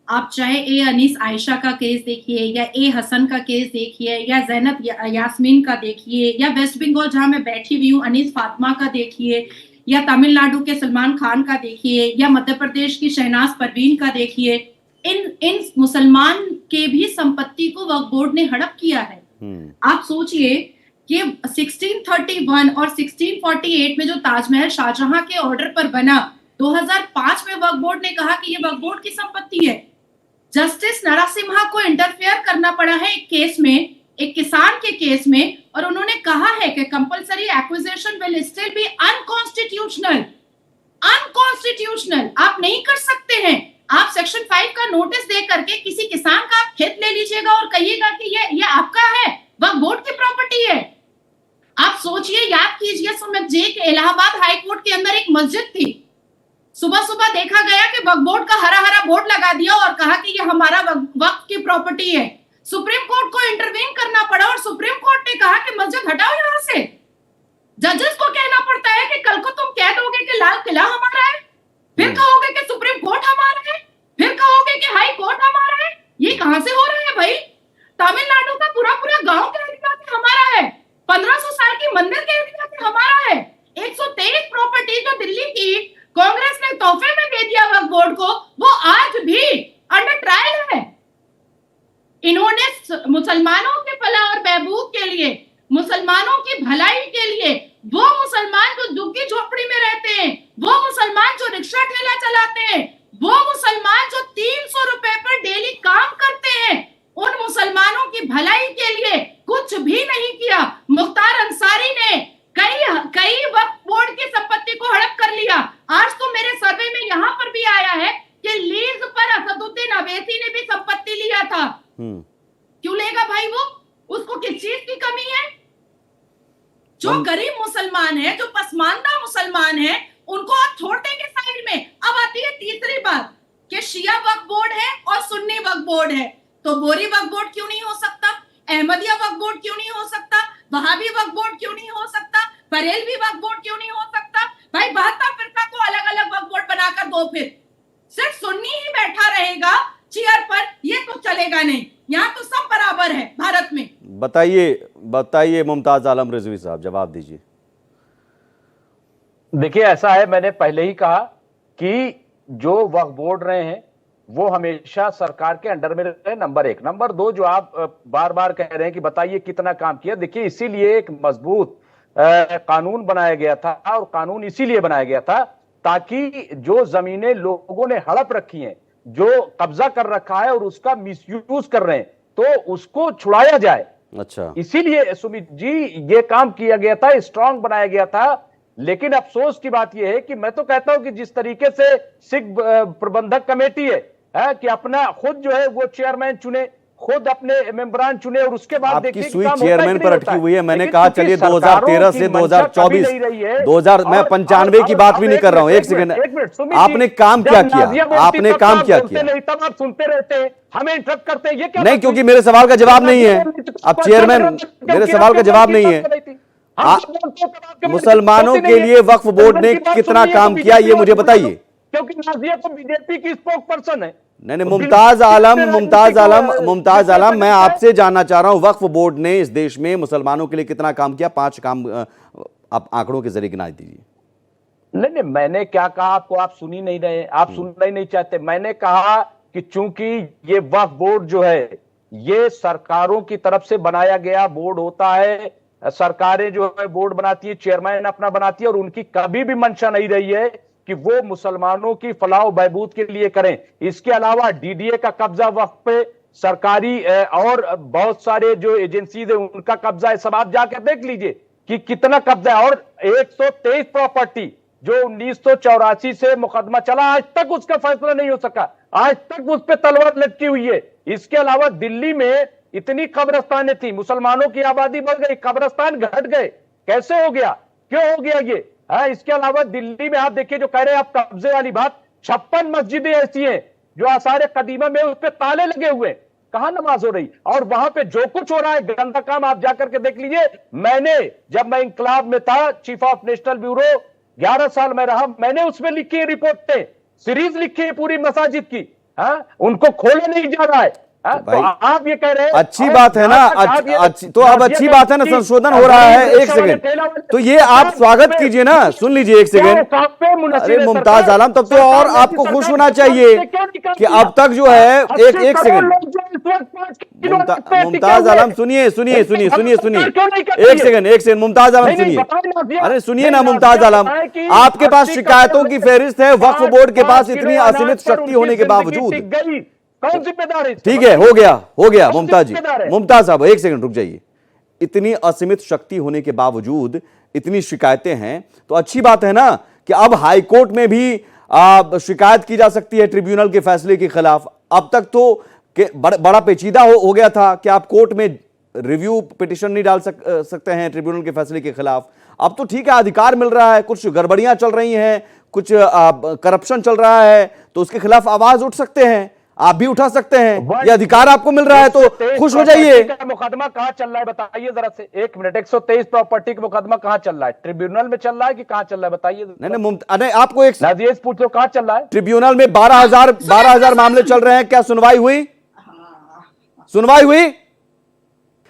आप चाहे ए अनीस आयशा का केस देखिए, या ए हसन का केस देखिए, या जैनब यास्मीन का देखिए, या वेस्ट बंगाल जहां मैं बैठी हुई हूँ अनीस फातिमा का देखिए, या तमिलनाडु के सलमान खान का देखिए, या मध्य प्रदेश की शहनाज परवीन का देखिए। इन मुसलमान के भी संपत्ति को वक्फ बोर्ड ने हड़प किया है। आप सोचिए कि 1631 और 1648 में जो ताजमहल शाहजहां के ऑर्डर पर बना, 2005 में वक्फ बोर्ड ने कहा कि ये वक्फ बोर्ड की संपत्ति है। जस्टिस नरसिम्हा को इंटरफेयर करना पड़ा है एक केस में, एक किसान के केस में, और उन्होंने कहा है कि compulsory acquisition will still be unconstitutional. Unconstitutional आप नहीं कर सकते हैं। आप सेक्शन 5 का नोटिस दे करके किसी किसान का आप खेत ले लीजिएगा और कहिएगा कि ये आपका है, वक्फ बोर्ड की प्रॉपर्टी है। आप सोचिए, याद कीजिए सुमित जी कि इलाहाबाद हाई कोर्ट के अंदर एक मस्जिद थी। सुबह सुबह देखा गया कि वक्फ बोर्ड का हरा हरा बोर्ड लगा दिया और कहा कि ये हमारा वक्फ की प्रॉपर्टी है। सुप्रीम कोर्ट को इंटरवीन करना पड़ा और सुप्रीम कोर्ट ने कहा कि मस्जिद हटाओ यहां से। जजेस को कहना पड़ता है कि कल को तुम कह दोगे कि लाल किला हमारा है, फिर कहोगे कि सुप्रीम कोर्ट हमारा है, फिर कहोगे कि हाई कोर्ट हमारा है। ये कहां से हो रहा है भाई? तमिलनाडु का पूरा गांव कह दिया कि हमारा है, 1500 साल की मंदिर कह दिया कि हमारा है। 123 प्रॉपर्टी जो दिल्ली की कांग्रेस ने तोहफे में दे दिया वक्फ बोर्ड को, वो आज भी अंडर ट्रायल है। इन्होंने मुसलमानों के फलाह और बहबूद के लिए, मुसलमानों की भलाई के लिए, वो मुसलमान जो झुग्गी झोपड़ी में रहते हैं, वो मुसलमान जो रिक्शा ठेला चलाते हैं, वो मुसलमान जो 300 रुपए पर डेली काम करते हैं, उन मुसलमानों की भलाई के लिए कुछ भी नहीं किया। मुख्तार अंसारी ने कई वक्फ बोर्ड की संपत्ति को हड़प कर लिया। आज तो मेरे सर्वे में यहाँ पर भी आया है कि लीज पर असदुद्दीन अवैसी ने भी संपत्ति लिया था। क्यों लेगा भाई? वो उसको किस चीज की कमी है? जो गरीब मुसलमान है, जो पसमानदा मुसलमान है, उनको आप छोड़ देंगे साइड में। अब आती है तीसरी बात कि शिया वक्फ बोर्ड है और सुन्नी वक्फ बोर्ड है, तो बोरी वक्फ बोर्ड क्यों नहीं हो सकता? अहमदिया वक्फ बोर्ड क्यों नहीं हो सकता? वहाबी वक्फ बोर्ड क्यों नहीं हो सकता? बरेलवी वक्फ बोर्ड क्यों नहीं हो सकता? भाई 72 फिरका को अलग अलग वक्फ बोर्ड बनाकर दो। फिर सिर्फ सुन्नी ही बैठा रहेगा चेयर पर, ये तो चलेगा नहीं। यहाँ तो सब बराबर है भारत में। बताइए मुमताज आलम रिजवी साहब, जवाब दीजिए। देखिए, ऐसा है, मैंने पहले ही कहा कि जो वक्फ बोर्ड रहे हैं वो हमेशा सरकार के अंडर में रहे, नंबर एक। नंबर दो, जो आप बार बार कह रहे हैं कि बताइए कितना काम किया, देखिए इसीलिए एक मजबूत कानून बनाया गया था, और कानून इसीलिए बनाया गया था ताकि जो जमीनें लोगों ने हड़प रखी हैं, जो कब्जा कर रखा है और उसका मिसयूज कर रहे हैं, तो उसको छुड़ाया जाए। अच्छा, इसीलिए सुमित जी ये काम किया गया था, स्ट्रांग बनाया गया था। लेकिन अफसोस की बात यह है कि मैं तो कहता हूं कि जिस तरीके से सिख प्रबंधक कमेटी है कि अपना खुद जो है वो चेयरमैन चुने, खुद अपने मेंबरान चुने, और उसके बाद आपकी देखिए सुई काम होता है चेयरमैन कि पर नहीं अटकी होता हुई है। मैंने लेकिन कहा क्योंकि चलिए सरकारों 2013 की से मंशा 2024 कभी नहीं रही है। 2000 मैं 95 की बात भी नहीं कर रहा हूं, एक सेकंड। आपने काम क्या किया, आपने काम क्या किया? नहीं, तब आप सुनते रहते हैं, हमें इंटरप्ट करते हैं, ये क्या नहीं, क्योंकि मेरे सवाल का जवाब नहीं है। अब चेयरमैन, मेरे सवाल का जवाब नहीं है। मुसलमानों के लिए वक्फ बोर्ड ने कितना काम किया, ये मुझे बताइए। क्योंकि नाजिया तो बीजेपी की स्पोक पर्सन है। नहीं, मुमताज आलम, मैं आपसे जानना चाह रहा हूं, वक्फ बोर्ड ने इस देश में मुसलमानों के लिए कितना काम किया? 5 काम आप आंकड़ों के जरिए गिना दीजिए। नहीं, मैंने क्या कहा आपको, आप सुन ही नहीं रहे, आप सुनना ही नहीं चाहते। मैंने कहा कि चूंकि ये वक्फ बोर्ड जो है ये सरकारों की तरफ से बनाया गया बोर्ड होता है, सरकारें जो है बोर्ड बनाती है, चेयरमैन अपना बनाती है, और उनकी कभी भी मंशा नहीं रही है कि वो मुसलमानों की फलाह बहबूद के लिए करें। इसके अलावा डीडीए का कब्जा वक्फ पे, सरकारी और बहुत सारे जो एजेंसीज है उनका कब्जा है, सब आप जाकर देख लीजिए कि कितना कब्जा है। और 123 प्रॉपर्टी जो 1984 से मुकदमा चला, आज तक उसका फैसला नहीं हो सका, आज तक उस पर तलवार लटकी हुई है। इसके अलावा दिल्ली में इतनी कब्रस्तानें थी, मुसलमानों की आबादी बढ़ गई, कब्रस्तान घट गए, कैसे हो गया, क्यों हो गया ये? इसके अलावा दिल्ली में आप देखिए, जो कह रहे हैं आप कब्जे वाली बात, 56 मस्जिदें ऐसी हैं जो आसार कदीमा में उस पे ताले लगे हुए, कहां नमाज हो रही? और वहां पे जो कुछ हो रहा है गंदा काम, आप जाकर के देख लीजिए। मैंने, जब मैं इंकलाब में था, चीफ ऑफ नेशनल ब्यूरो 11 साल में रहा, मैंने उसमें लिखी है रिपोर्टें, सीरीज लिखी है पूरी मसाजिद की। उनको खोले नहीं जा रहा है। तो आप ये कह रहे हैं, अच्छी बात है ना, तो अब अच्छी बात है ना, संशोधन हो रहा है। एक सेकंड, तो ये आप स्वागत कीजिए ना, सुन लीजिए एक सेकंड। अरे मुमताज आलम, तब तो और आपको खुश होना चाहिए कि अब तक जो है, एक सेकंड मुमताज आलम, सुनिए, एक सेकंड मुमताज आलम सुनिए। अरे सुनिए ना मुमताज आलम, आपके पास शिकायतों की फहरिस्त है, वक्फ बोर्ड के पास इतनी असीमित शक्ति होने के बावजूद। कौन जिम्मेदार है? ठीक है, हो गया मुमताज साहब, एक सेकंड रुक जाइए। इतनी असीमित शक्ति होने के बावजूद इतनी शिकायतें हैं, तो अच्छी बात है ना कि अब हाई कोर्ट में भी शिकायत की जा सकती है ट्रिब्यूनल के फैसले के खिलाफ। अब तक तो बड़ा पेचीदा हो गया था कि आप कोर्ट में रिव्यू पिटिशन नहीं डाल सकते हैं ट्रिब्यूनल के फैसले के खिलाफ। अब तो ठीक है, अधिकार मिल रहा है, कुछ गड़बड़ियां चल रही हैं, कुछ करप्शन चल रहा है, तो उसके खिलाफ आवाज उठ सकते हैं, आप भी उठा सकते हैं, ये अधिकार आपको मिल रहा है, तो खुश हो जाइए। मुकदमा कहां चल रहा है बताइए जरा से, 1 मिनट। 123 प्रॉपर्टी का मुकदमा कहां चल रहा है? ट्रिब्यूनल में चल रहा है कि कहां चल रहा है बताइए। नहीं, आपको एक नाजियस पूछ लो, कहां चल रहा है? ट्रिब्यूनल में 12,000 मामले चल रहे हैं, क्या सुनवाई हुई?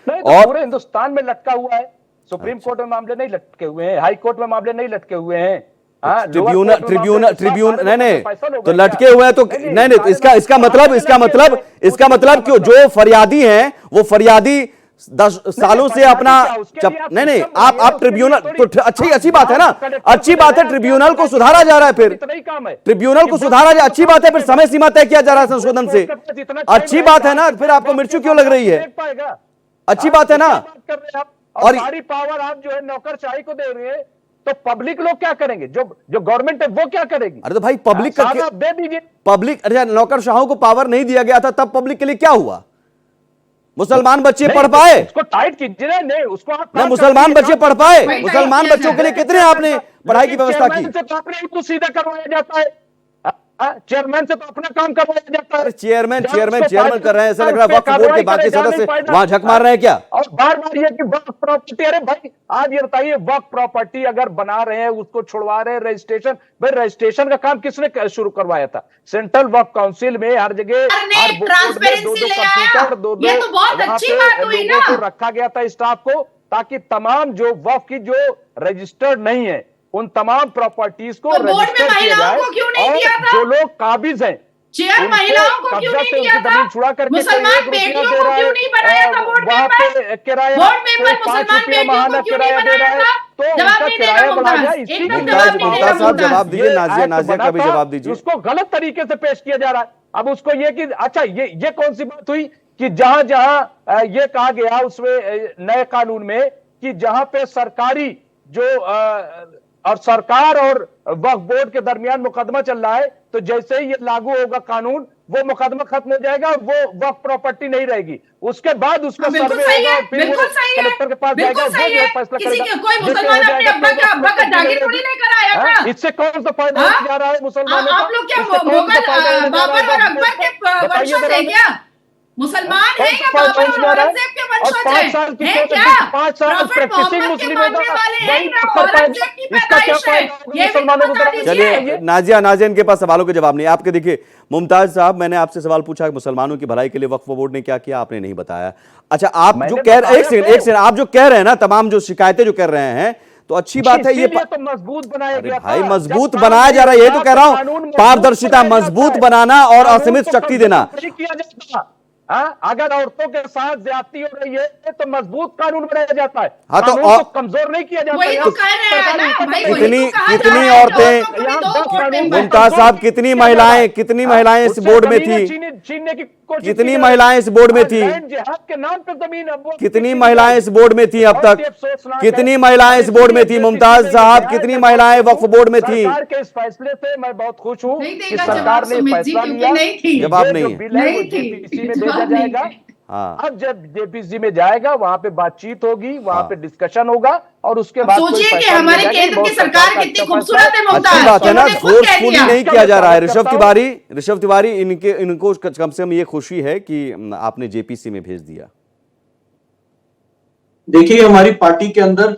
नहीं, तो पूरे हिंदुस्तान में लटका हुआ है। सुप्रीम कोर्ट में मामले नहीं लटके हुए हैं, हाई कोर्ट में मामले नहीं लटके हुए हैं। ट्रिब्यूनल नहीं, तो लटके हुए हैं, तो नहीं, तो इसका मतलब क्यों जो फरियादी हैं वो फरियादी 10 सालों से अपना नहीं, आप ट्रिब्यूनल, तो अच्छी बात है ना, अच्छी बात है, ट्रिब्यूनल को सुधारा जा रहा है, फिर ट्रिब्यूनल को सुधारा जा, अच्छी बात है, फिर समय सीमा तय किया जा रहा है संशोधन से, अच्छी बात है ना, फिर आपको मिर्चू क्यों लग रही है? अच्छी बात है ना। और सारी पावर आप जो है नौकरशाही को दे रहे हैं, तो पब्लिक लोग क्या करेंगे? जो गवर्नमेंट है वो क्या करेगी? अरे तो भाई पब्लिक दे दीजिए, पब्लिक, अरे नौकरशाहों को पावर नहीं दिया गया था, तब पब्लिक के लिए क्या हुआ? मुसलमान बच्चे पढ़ पाए? उसको टाइट कीजिए, नहीं उसको आप ना, मुसलमान बच्चे पढ़ पाए? मुसलमान बच्चों के लिए कितने आपने पढ़ाई की व्यवस्था की? तो सीधा करवाया जाता है, चेयरमैन से तो अपना काम करवाया जाता है। चेयरमैन कर रहे हैं, ऐसा लग रहा है वक्फ बोर्ड के बाकी सदस्य वहां झक मार रहे हैं क्या? और बार ये कि वक्फ प्रॉपर्टी, अरे भाई आज ये बताइए, वक्फ प्रॉपर्टी अगर बना रहे हैं, उसको छुड़वा रहे हैं, रजिस्ट्रेशन, भाई रजिस्ट्रेशन का काम किसने शुरू करवाया था? सेंट्रल वक्फ काउंसिल में हर जगह, हर बोर्ड में 2-2 कंप्यूटर, 2-2 लोगों को रखा गया था, स्टाफ को, ताकि तमाम जो वक्फ की जो रजिस्टर्ड नहीं है उन तमाम प्रॉपर्टीज को तो बोर्ड में रजिस्टर किया महिलाओं जाए को क्यों नहीं और दिया था? जो लोग काबिज हैं चेयर उनको महिलाओं को क्यों कब्जा नहीं से दिया उनकी था? जमीन छुड़ा करके मुसलमान कोई 1 रुपया बेटियों दे को रहा क्यों है, नहीं बनाया था बोर्ड वहां मेंबर? पे किराया बोर्ड मेंबर कोई 5 मुसलमान रुपया बेटियों माहाना को क्यों नहीं किराया दे रहा बनाया है, था? तो जवाब उनका नहीं देगा किराया बढ़ा मुमताज, जाए। इसी एकदम के जवाब लिए नहीं मुमताज देगा साहब जवाब मुमताज। दीजिए, ये नाजिया एक्ट नाजिया का भी बना था, जवाब दीजिए। उसको गलत तरीके से पेश किया जा रहा है। अब उसको ये कि अच्छा ये कौन सी बात हुई कि जहां जहां ये कहा गया उसमें नए कानून में कि जहां पे सरकारी जो और सरकार और वक्फ बोर्ड के दरमियान मुकदमा चल रहा है, तो जैसे ही ये लागू होगा कानून, वो मुकदमा खत्म हो जाएगा, वो वक्फ प्रॉपर्टी नहीं रहेगी। उसके बाद उसका बिल्कुल सर्वे सही होगा है, और फिर वो बिल्कुल सही है, कलेक्टर के पास जाएगा, बिल्कुल वो सही जो है। है फैसला किसी करेगा। के कोई जैसे मुसलमान हो अपने जाएगा अब्बा तो का वक्फ प्रॉपर्टी जागीर नहीं थोड़ी रहेगी। लेकर आया हाँ? था। इससे कौन सा फायदा हाँ? होने जा रहा है मुसलमानों का? आप लोग क्या इससे कौन सा फायदा होने जा रहा बाबर और है अकबर के बताइए वंशज जरा है हमें। क्या? मुसलमान कौन है सा या फायदा बाबर होने और जा रहा है? औरंगजेब के और वंशज 5 साल की है कोर्ट क्या? 5 साल प्रॉफिट प्रैक्टिसिंग मोहम्मद के मुस्लिम मानने होगा, वाले हैं वही या बात कर पाएगा। औरंगजेब की इसका क्या पैदाइश है? फायदा होगा ये भी तो मुसलमानों को बता जरा दीजिए। चलिए नाजिया इनके पास सवालों के जवाब नहीं। आपके देखिए मुमताज साहब, मैंने आपसे सवाल पूछा कि मुसलमानों की भलाई के लिए वक्फ बोर्ड ने क्या किया, आपने नहीं बताया। अच्छा, आप जो कह रहे एक सेकंड आप जो कह रहे हैं ना, तमाम जो शिकायतें जो कर रहे हैं, तो अच्छी बात है। ये इसीलिए तो मजबूत बनाया अरे गया भाई था। मजबूत जब बनाया जा रहा है, यही तो कह रहा हूं, कानून मजबूत पारदर्शिता बनाया जाता मजबूत है। बनाना और कानून असीमित को शक्ति देना। कमजोर नहीं किया जाता। हाँ? अगर औरतों के साथ ज्यादती हो रही है तो मजबूत कानून बनाया जाता है। हाँ, तो कानून को कमजोर नहीं किया जाता। वही तो कह रहे हैं ना भाई, वही कितनी- तो कहा जा कितनी रहा है कि औरतें- औरतों को भी दो वोट मेंबर। मुमताज साहब, कितनी महिलाएं इस बोर्ड में थी? छीनने की कोशिश कितनी की महिलाएं इस बोर्ड में थी? लैंड जिहाद के नाम पे जमीन कितनी महिलाएं इस बोर्ड में थी अब तक? अफसोसनाक कितनी है। महिलाएं इस बोर्ड में थी? इसीलिए मुमताज JPC साहब, में कितनी मैं महिलाएं बहुत वक्फ बोर्ड में थी? सरकार के इस फैसले से मैं बहुत खुश हूँ नहीं कि देगा सरकार जवाब ने सुमित जी, फैसला क्योंकि लिया। नहीं थी। जवाब ये नहीं जो है। बिल है वो नहीं थी। जेपीसी में भेजा जवाब नहीं जाएगा। है। हाँ, अब जब जेपीसी में जाएगा वहां पे बातचीत होगी, वहां पे डिस्कशन होगा और उसके अब बाद कोई सोचिए कि फैसला हमारे लिया जाएगा। केंद्र की बहुत सरकार का कितनी अच्छा खूबसूरत है फैसला मुमताज। अच्छी बात है ना, उन्होंने खुद कह फोर्सफुली दिया। नहीं किया जा रहा है। करता ऋषभ तिवारी इनको कम से कम ये खुशी है कि आपने जेपीसी में भेज दिया। देखिए, हमारी पार्टी के अंदर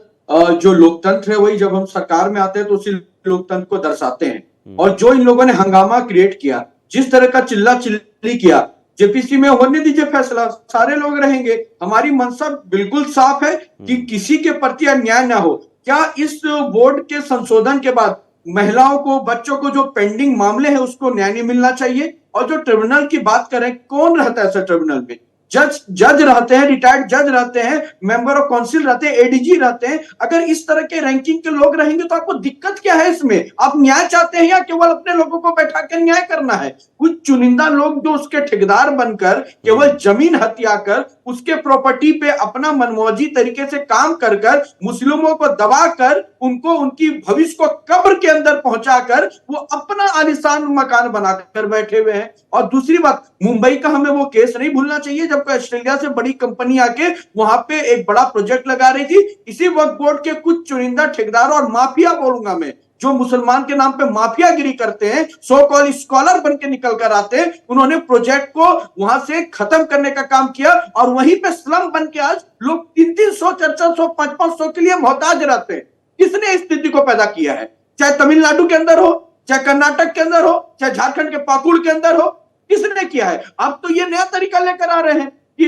जो लोकतंत्र है वही जब हम सरकार में आते हैं तो उसी लोकतंत्र को दर्शाते हैं। और जो इन लोगों ने हंगामा क्रिएट किया, जिस तरह का चिल्ला चिल्ली किया, जेपीसी में होने दीजिए फैसला, सारे लोग रहेंगे। हमारी मंशा बिल्कुल साफ है कि किसी के प्रति अन्याय ना हो। क्या इस बोर्ड के संशोधन के बाद महिलाओं को, बच्चों को जो पेंडिंग मामले हैं उसको न्याय नहीं मिलना चाहिए? और जो ट्रिब्यूनल की बात करें, कौन रहता है ऐसा ट्रिब्यूनल में? जज रहते हैं, रिटायर्ड जज रहते हैं, मेंबर ऑफ काउंसिल रहते हैं, एडीजी रहते हैं। अगर इस तरह के रैंकिंग के लोग रहेंगे तो आपको दिक्कत क्या है इसमें? आप न्याय चाहते हैं या केवल अपने लोगों को बैठा कर न्याय करना है? कुछ चुनिंदा लोग जो उसके ठेकेदार बनकर केवल जमीन हत्या कर उसके प्रॉपर्टी पे अपना मनमौजी तरीके से काम कर मुस्लिमों को दबाकर उनको उनकी भविष्य को कब्र के अंदर पहुंचाकर वो अपना आलीशान मकान बनाकर बैठे हुए हैं। और दूसरी बात, मुंबई का हमें वो केस नहीं भूलना चाहिए जब ऑस्ट्रेलिया से बड़ी कंपनी आके वहां पे एक बड़ा प्रोजेक्ट लगा रही थी। इसी वक्त बोर्ड के कुछ चुनिंदा ठेकेदार और माफिया बोलूंगा मैं, जो मुसलमान के नाम पे माफियागिरी करते हैं, सो कॉल स्कॉलर बन के निकल कर आते हैं, उन्होंने प्रोजेक्ट को वहां से खत्म करने का काम किया। और वहीं पे स्लम बन के आज लोग 300, 400, 500 के लिए मोहताज रहते हैं। किसने इस स्थिति को पैदा किया है? चाहे तमिलनाडु के अंदर हो, चाहे कर्नाटक के अंदर हो, चाहे झारखंड के पाकुड़ के अंदर हो, किसने किया है? अब तो ये नया तरीका लेकर आ रहे हैं कि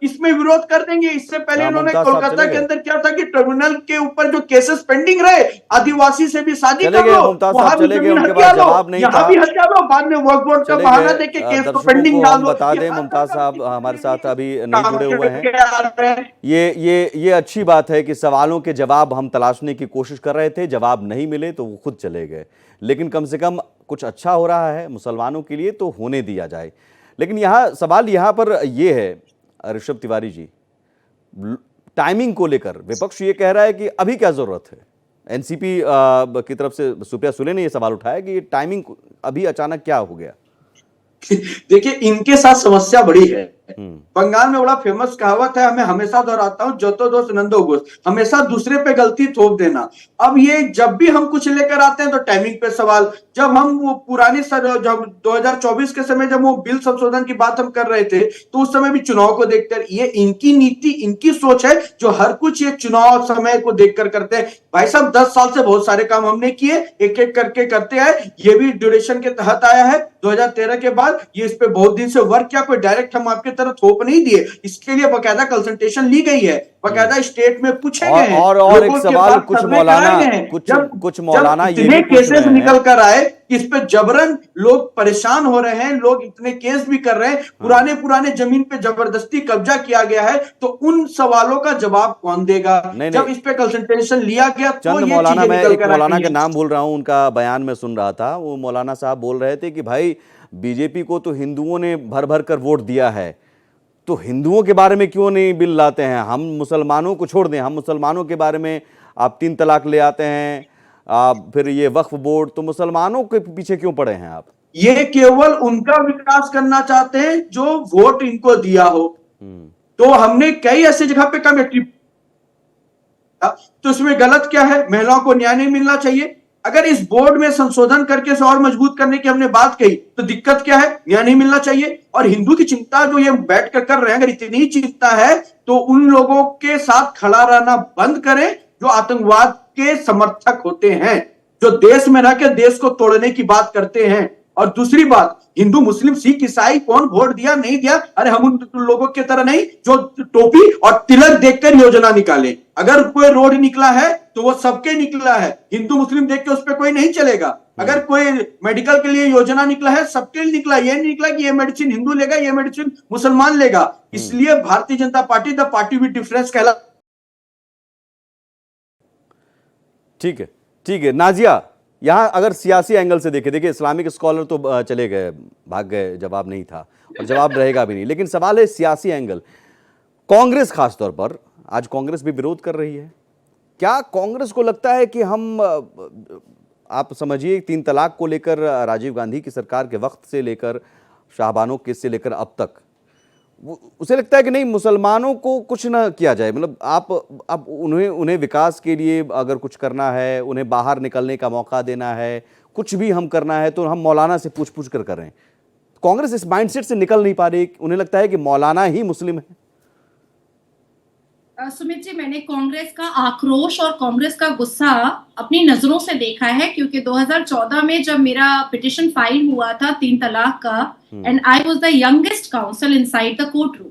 इसमें विरोध कर देंगे। इससे पहले इन्होंने कोलकाता के अंदर क्या था कि ट्रिब्यूनल के ऊपर जो केसेस पेंडिंग रहे, आदिवासी से भी शादी कर लो, वहां भी जमीन हत्या लो, यहाँ भी हत्या लो, बाद में वक्फ बोर्ड का बहाना देके केस को पेंडिंग डाल दो। बता दें, मुमताज साहब हमारे साथ अभी नहीं जुड़े हुए हैं। ये अच्छी बात है कि सवालों के जवाब हम तलाशने की कोशिश कर रहे थे, जवाब नहीं मिले तो वो खुद चले गए। लेकिन कम से कम कुछ अच्छा हो रहा है मुसलमानों के लिए तो होने दिया जाए। लेकिन सवाल यहाँ पर ये है ऋषभ तिवारी जी, टाइमिंग को लेकर विपक्ष ये कह रहा है कि अभी क्या जरूरत है? एनसीपी की तरफ से सुप्रिया सुले ने ये सवाल उठाया कि ये टाइमिंग अभी अचानक क्या हो गया? देखिए, इनके साथ समस्या बड़ी है। बंगाल में बड़ा फेमस कहावत है, मैं हमेशा दोहराता हूं, जो तो दोष नंदो घोष, हमेशा दूसरे पे गलती थोप देना। अब ये जब भी हम कुछ लेकर आते हैं तो टाइमिंग पे सवाल। जब हम वो पुरानी जब 2024 के समय जब वो बिल संशोधन की बात हम कर रहे थे तो उस समय भी चुनाव को देखकर, ये इनकी नीति, इनकी सोच है जो हर कुछ ये चुनाव समय को देखकर करते हैं। भाई साहब, 10 साल से बहुत सारे काम हमने किए, एक एक करके करते आए। ये भी ड्यूरेशन के तहत आया है 2013 के बाद। ये इस पे बहुत दिन से वर्क किया, कोई डायरेक्ट हम आपके और एक लोगों के सवाल, पास कुछ सर्वे मौलाना कराए गए हैं। कुछ मौलाना ये इतने भी पूछ केसेस रहे निकल हैं, कर आए कि इस पे जबरन लोग परेशान हो रहे हैं, लोग इतने केस भी कर रहे हैं, पुराने जमीन पे जबरदस्ती कब्जा किया गया है, तो उन सवालों का जवाब कौन देगा? नहीं, जब इस पे कंसल्टेशन लिया गया तो चंद ये मौलाना, चीजें मैं निकल एक कर मौलाना आई के हैं। नाम भूल रहा हूं, उनका बयान में सुन रहा था, वो मौलाना साहब बोल रहे थे कि भाई बीजेपी को तो हिंदुओं ने भर भर कर वोट दिया है, तो हिंदुओं के बारे में क्यों नहीं बिल लाते हैं? हम मुसलमानों को छोड़ दें, हम मुसलमानों के बारे में आप 3 तलाक ले आते हैं, आप फिर ये वक्फ बोर्ड, तो मुसलमानों के पीछे क्यों पड़े हैं आप? ये केवल उनका विकास करना चाहते हैं जो वोट इनको दिया हो। तो हमने कई ऐसे जगह पे कमेटी, तो इसमें गलत क्या है? महिलाओं को न्याय नहीं मिलना चाहिए? अगर इस बोर्ड में संशोधन करके इसे और मजबूत करने की हमने बात कही, तो दिक्कत क्या है? न्याय नहीं मिलना चाहिए? और हिंदू की चिंता जो ये बैठ कर रहे हैं, अगर इतनी चिंता है तो उन लोगों के साथ खड़ा रहना बंद करें जो आतंकवाद के समर्थक होते हैं, जो देश में रहकर देश को तोड़ने की बात करते हैं। और दूसरी बात, हिंदू मुस्लिम सिख ईसाई कौन वोट दिया नहीं दिया, अरे हम उन लोगों की तरह नहीं जो टोपी और तिलक देखकर योजना निकाले। अगर कोई रोड निकला है तो वो सबके निकला है, हिंदू मुस्लिम देख के उस पर कोई नहीं चलेगा। अगर कोई मेडिकल के लिए योजना निकला है, सबके लिए निकला, ये नहीं निकला कि ये मेडिसिन हिंदू लेगा, ये मेडिसिन मुसलमान लेगा। इसलिए Bharatiya Janata party the party with difference कहला। ठीक है नाजिया, यहाँ अगर सियासी एंगल से देखिए इस्लामिक स्कॉलर तो चले गए, भाग गए, जवाब नहीं था और जवाब रहेगा भी नहीं, लेकिन सवाल है सियासी एंगल। कांग्रेस खासतौर पर, आज कांग्रेस भी विरोध कर रही है, क्या कांग्रेस को लगता है कि हम, आप समझिए 3 तलाक को लेकर राजीव गांधी की सरकार के वक्त से लेकर शाहबानो केस से लेकर अब तक, उसे लगता है कि नहीं मुसलमानों को कुछ ना किया जाए, मतलब आप उन्हें विकास के लिए अगर कुछ करना है, उन्हें बाहर निकलने का मौका देना है, कुछ भी हम करना है तो हम मौलाना से पूछ कर रहे हैं। कांग्रेस इस माइंडसेट से निकल नहीं पा रही, उन्हें लगता है कि मौलाना ही मुस्लिम है। सुमित जी, मैंने कांग्रेस का आक्रोश और कांग्रेस का गुस्सा अपनी नजरों से देखा है, क्योंकि 2014 में जब मेरा पिटिशन फाइल हुआ था 3 तलाक का, and I was the youngest council inside the court room,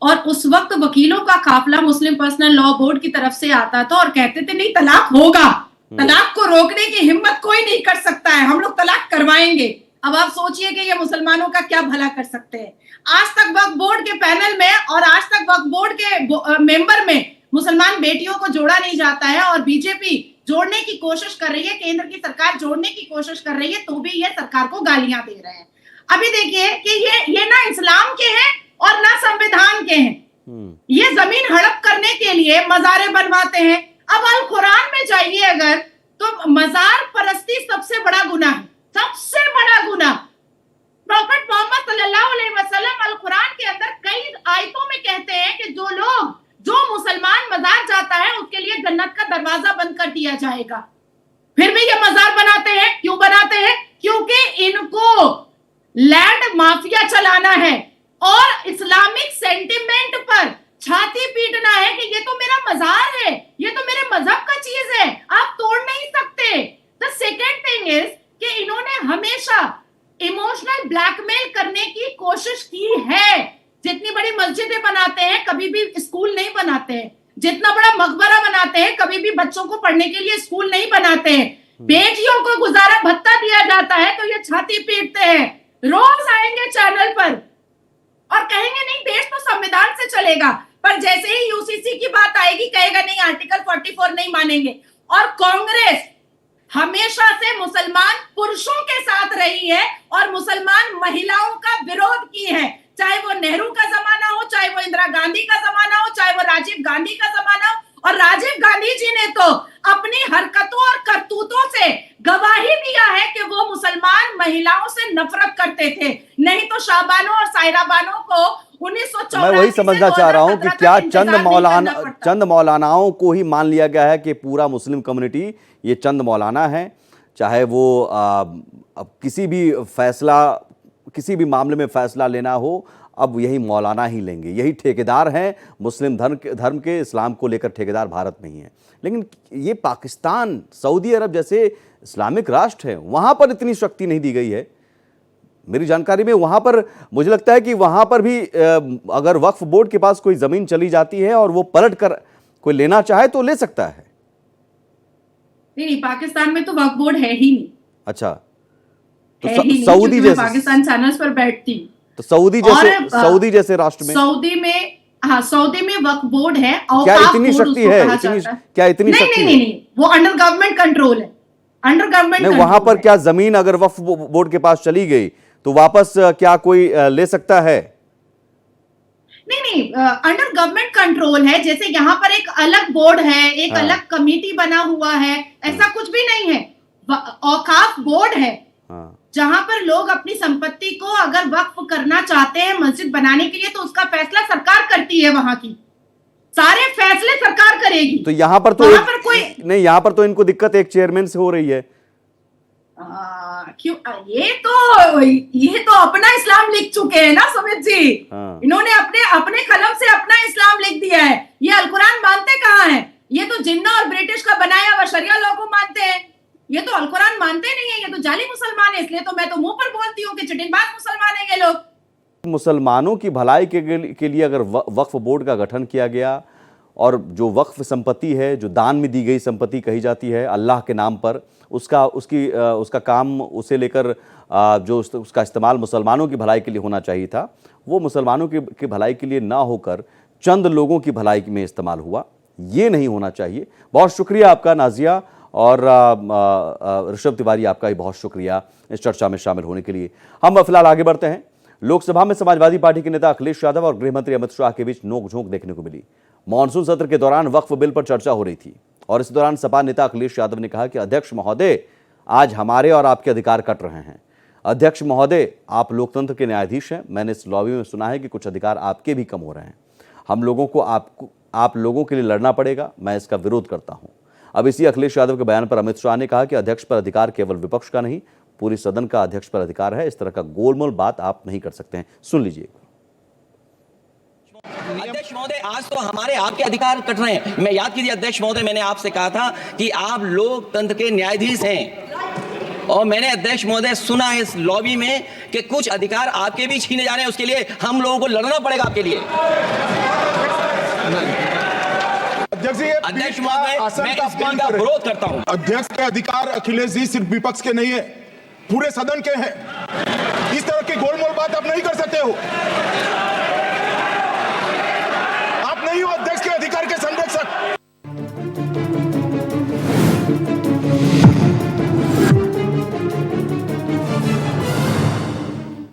और उस वक्त वकीलों का काफिला मुस्लिम पर्सनल लॉ बोर्ड की तरफ से आता था और कहते थे नहीं तलाक होगा, तलाक को रोकने की हिम्मत कोई नहीं कर सकता है, हम लोग तलाक करवाएंगे। अब आप सोचिए कि ये मुसलमानों का क्या भला कर सकते हैं। आज तक वक्फ बोर्ड के पैनल में और आज तक वक्फ बोर्ड के मेंबर में मुसलमान बेटियों को जोड़ा नहीं जाता है, और बीजेपी जोड़ने की कोशिश कर रही है, केंद्र की सरकार जोड़ने की कोशिश कर रही है, तो भी ये सरकार को गालियां दे रहे हैं। अभी देखिए कि ये ना इस्लाम के हैं और ना संविधान के हैं। ये जमीन हड़प करने के लिए मजारे बनवाते हैं। अब अल कुरान में जाइए अगर, तो मजार परस्ती सबसे बड़ा गुनाह है, सबसे बड़ा गुनाह। प्रॉफेट मोहम्मद सल्लल्लाहु अलैहि वसल्लम अल कुरान के अंदर कई आयतों में कहते हैं कि जो मुसलमान मजार जाता है उसके लिए जन्नत का दरवाजा बंद कर दिया जाएगा। फिर भी ये मजार बनाते हैं, क्यों बनाते हैं? क्योंकि इनको लैंड माफिया चलाना है और इस्लामिक सेंटिमेंट पर छाती पीटना है कि ये तो मेरा मजार है, ये तो मेरे मजहब का चीज है, आप तोड़ नहीं सकते। द सेकेंड थिंग इज कि इन्होंने हमेशा इमोशनल ब्लैकमेल करने की कोशिश की है। जितनी बड़ी मस्जिदें बनाते हैं कभी भी स्कूल नहीं बनाते हैं, जितना बड़ा मकबरा बनाते हैं कभी भी बच्चों को पढ़ने के लिए स्कूल नहीं बनाते हैं, बेटियों को गुजारा भत्ता दिया जाता है तो ये छाती पीटते हैं। रोज आएंगे चैनल पर और कहेंगे नहीं देश तो संविधान से चलेगा, पर जैसे ही यूसीसी की बात आएगी कहेगा नहीं आर्टिकल 44 नहीं मानेंगे। और कांग्रेस हमेशा से मुसलमान पुरुषों के साथ रही है और मुसलमान महिलाओं का विरोध की है, चाहे वो नेहरू का जमाना हो, चाहे वो इंदिरा गांधी का जमाना हो, चाहे वो राजीव गांधी का जमाना हो। और राजीव गांधी जी ने तो अपनी हरकतों और करतूतों से गवाही दिया है कि वो मुसलमान महिलाओं से नफरत करते थे, नहीं तो शाहबानो और सायरा बानो को 1984 मैं वही समझना चाह रहा हूं कि क्या चंद मौलानाओं को ही मान लिया गया है कि पूरा मुस्लिम कम्युनिटी ये चंद मौलाना है, चाहे वो अब किसी भी मामले में फैसला लेना हो अब यही मौलाना ही लेंगे, यही ठेकेदार हैं मुस्लिम धर्म के, इस्लाम को लेकर ठेकेदार भारत में ही हैं। लेकिन ये पाकिस्तान, सऊदी अरब जैसे इस्लामिक राष्ट्र हैं, वहाँ पर इतनी शक्ति नहीं दी गई है। मेरी जानकारी में वहां पर मुझे लगता है कि वहां पर भी अगर वक्फ बोर्ड के पास कोई जमीन चली जाती है और वो पलट कर कोई लेना चाहे तो ले सकता है। नहीं, पाकिस्तान में तो वक्फ बोर्ड है ही नहीं। अच्छा, तो है ही नहीं, सऊदी क्योंकि मैं जैसे पाकिस्तान चैनल्स पर बैठती हूँ। तो सऊदी जैसे राष्ट्र में सऊदी में वक्फ बोर्ड है। क्या इतनी शक्ति है? क्या इतनी शक्ति? नहीं, वो अंडर गवर्नमेंट कंट्रोल है, अंडर गवर्नमेंट। वहां पर क्या जमीन अगर वक्फ बोर्ड के पास चली गई तो वापस क्या कोई ले सकता है? नहीं, अंडर गवर्नमेंट कंट्रोल है। जैसे यहाँ पर एक अलग बोर्ड है, एक अलग कमेटी बना हुआ है, ऐसा कुछ भी नहीं है। औकाफ बोर्ड है जहां पर लोग अपनी संपत्ति को अगर वक्फ करना चाहते हैं मस्जिद बनाने के लिए तो उसका फैसला सरकार करती है। वहां की सारे फैसले सरकार करेगी। तो यहाँ पर तो नहीं, यहाँ पर तो इनको दिक्कत एक चेयरमैन से हो रही है। क्यों? ये तो अपना इस्लाम लिख चुके हैं ना सुमित जी। इन्होंने अपने कलम से अपना इस्लाम लिख दिया है। ये अल कुरान मानते कहाँ हैं? ये तो जिन्ना और ब्रिटिश का बनाया हुआ शरिया लॉ को मानते हैं। ये तो अल कुरान मानते नहीं है। ये तो जाली मुसलमान है। इसलिए तो मैं तो मुंह पर बोलती हूँ कि चिटिंगबाज मुसलमान है ये लोग। मुसलमानों की भलाई के लिए अगर वक्फ बोर्ड का गठन किया गया और जो वक्फ संपत्ति है, जो दान में दी गई संपत्ति कही जाती है अल्लाह के नाम पर, उसका काम उसे लेकर जो उसका इस्तेमाल मुसलमानों की भलाई के लिए होना चाहिए था, वो मुसलमानों की भलाई के लिए ना होकर चंद लोगों की भलाई में इस्तेमाल हुआ। ये नहीं होना चाहिए। बहुत शुक्रिया आपका नाजिया, और ऋषभ तिवारी आपका भी बहुत शुक्रिया इस चर्चा में शामिल होने के लिए। हम फिलहाल आगे बढ़ते हैं। लोकसभा में समाजवादी पार्टी के नेता अखिलेश यादव और गृहमंत्री अमित शाह के बीच नोकझोंक देखने को मिली। मॉनसून सत्र के दौरान वक्फ बिल पर चर्चा हो रही थी और इस दौरान सपा नेता अखिलेश यादव ने कहा कि अध्यक्ष महोदय, आज हमारे और आपके अधिकार कट रहे हैं। अध्यक्ष महोदय, आप लोकतंत्र के न्यायाधीश हैं। मैंने इस लॉबी में सुना है कि कुछ अधिकार आपके भी कम हो रहे हैं। हम लोगों को आप लोगों के लिए लड़ना पड़ेगा। मैं इसका विरोध करता हूं। अब इसी अखिलेश यादव के बयान पर अमित शाह ने कहा कि अध्यक्ष पर अधिकार केवल विपक्ष का नहीं, पूरी सदन का अध्यक्ष पर अधिकार है। इस तरह का गोलमोल बात आप नहीं कर सकते हैं। सुन लीजिए। अध्यक्ष महोदय, आज तो हमारे आपके अधिकार कट रहे हैं। मैं याद कीजिए अध्यक्ष महोदय, मैंने आपसे कहा था कि आप लोकतंत्र के न्यायाधीश हैं और मैंने अध्यक्ष महोदय सुना है इस लॉबी में कि कुछ अधिकार आपके भी छीने जा रहे हैं। उसके लिए हम लोगों को लड़ना पड़ेगा आपके लिए। अध्यक्ष महोदय, मैं इस बिल का विरोध करता हूं। अध्यक्ष के अधिकार अखिलेश जी सिर्फ विपक्ष के नहीं है, पूरे सदन के हैं। इस तरह की गोलमोल बात आप नहीं कर सकते हो।